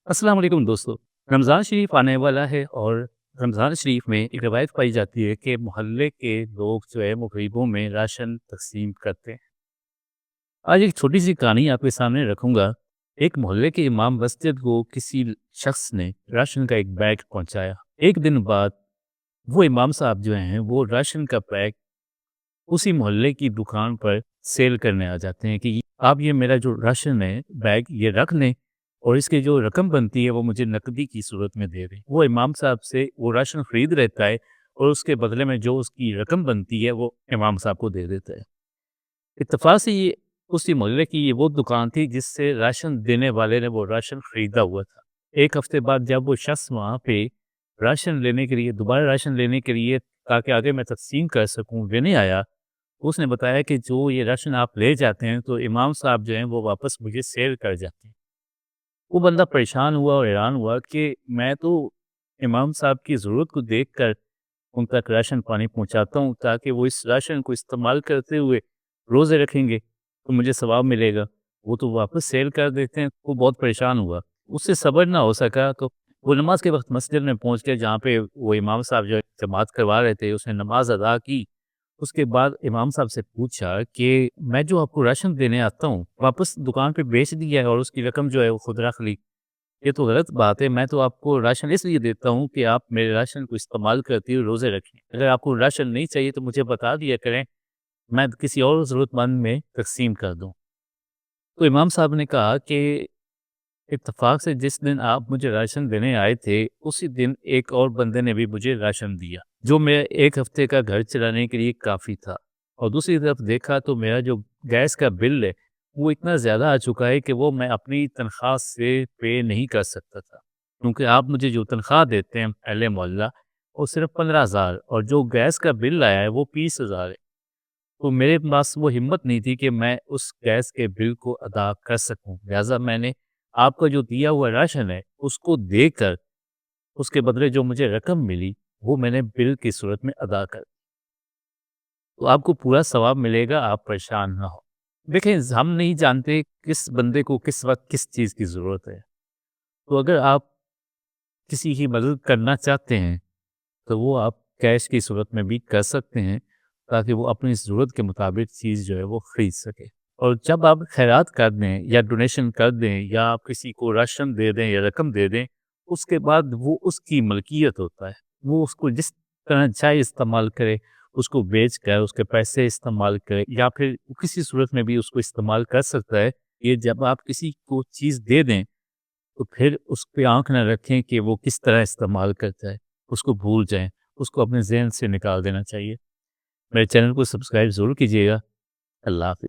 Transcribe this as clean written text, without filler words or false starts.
अस्सलाम वालेकुम दोस्तों। रमज़ान शरीफ आने वाला है और रमज़ान शरीफ में एक रवायत पाई जाती है कि मोहल्ले के लोग जो है वो गरीबों में राशन तक़सीम करते हैं। आज एक छोटी-सी कहानी आपके सामने रखूँगा। एक मोहल्ले के इमाम मस्जिद को किसी शख़्स ने राशन का एक बैग पहुँचाया। एक दिन बाद वो इमाम साहब जो हैं वो राशन का बैग उसी मोहल्ले की दुकान पर सेल करने आ जाते हैं कि आप ये मेरा जो राशन है बैग ये रख लें और इसकी जो रकम बनती है वो मुझे नकदी की सूरत में दे दें। वो इमाम साहब से वो राशन खरीद लेता है और उसके बदले में जो उसकी रकम बनती है वो इमाम साहब को दे देता है। इत्तेफाक से ये उसी मोहल्ले की ये वो दुकान थी जिससे राशन देने वाले ने वो राशन खरीदा हुआ था। एक हफ्ते बाद जब वो शख्स वहाँ पे राशन लेने के लिए दोबारा राशन लेने के लिए ताकि आगे मैं तक़सीम कर सकूँ लेने आया, उसने बताया कि जो ये राशन आप ले जाते हैं तो इमाम साहब जो हैं वो वापस मुझे सेल कर जाते हैं। वो बंदा परेशान हुआ और हैरान हुआ कि मैं तो इमाम साहब की ज़रूरत को देखकर उन तक राशन पानी पहुँचाता हूँ ताकि वो इस राशन को इस्तेमाल करते हुए रोज़े रखेंगे तो मुझे सवाब मिलेगा। वो तो वापस सेल कर देते हैं। वो बहुत परेशान हुआ। उससे सब्र ना हो सका तो वो नमाज के वक़्त मस्जिद में पहुँच के जहाँ पे वो इमाम साहब जो है जमात करवा रहे थे उसने नमाज अदा की। उसके बाद इमाम साहब से पूछा कि मैं जो आपको राशन देने आता हूँ, वापस दुकान पे बेच दिया है और उसकी रकम जो है वो खुद रख ली। ये तो गलत बात है, मैं तो आपको राशन इसलिए देता हूँ कि आप मेरे राशन को इस्तेमाल करते हुए रोज़े रखें। अगर आपको राशन नहीं चाहिए तो मुझे बता दिया करें, मैं किसी और ज़रूरतमंद में तक़सीम कर दूँ। तो इमाम साहब ने कहा कि इत्तेफ़ाक से जिस दिन आप मुझे राशन देने आए थे, उसी दिन एक और बंदे ने भी मुझे राशन दिया, जो मेरे 1 हफ़्ते का घर चलाने के लिए काफ़ी था। और दूसरी तरफ देखा तो मेरा जो गैस का बिल है, वो इतना ज़्यादा आ चुका है कि वो मैं अपनी तनख़्वाह से पे नहीं कर सकता था। क्योंकि आप मुझे जो तनख़्वाह देते हैं अहले मोहल्ला, वो सिर्फ़ 15,000 और जो गैस का बिल आया है, वो 20,000 है। तो मेरे पास वो हिम्मत नहीं थी कि मैं उस गैस के बिल को अदा कर सकूँ। लिहाज़ा मैंने आपका जो दिया हुआ राशन है, उसको देकर उसके बदले जो मुझे रकम मिली, वो मैंने बिल की सूरत में अदा कर दी। तो आपको पूरा सवाब मिलेगा, आप परेशान ना हो। देखिए, हम नहीं जानते किस बंदे को किस वक़्त किस चीज़ की ज़रूरत है। तो अगर आप किसी की मदद करना चाहते हैं, तो वो आप कैश की सूरत में भी कर सकते हैं, ताकि वो अपनी ज़रूरत के मुताबिक चीज़ जो है वो खरीद सके। और जब आप खैरात कर दें या डोनेशन कर दें या आप किसी को राशन दे दें या रकम दे दें, उसके बाद वो उसकी मलकियत होता है। वो उसको जिस तरह चाहे इस्तेमाल करे, उसको बेच कर उसके पैसे इस्तेमाल करे या फिर किसी सूरत में भी उसको इस्तेमाल कर सकता है। ये जब आप किसी को चीज़ दे दें, तो फिर उस पे आँख ना रखें कि वो किस तरह इस्तेमाल करता है, उसको भूल जाएँ, उसको अपने ज़हन से निकाल देना चाहिए। मेरे चैनल को सब्सक्राइब ज़रूर कीजिएगा। अल्लाह हाफ़िज़।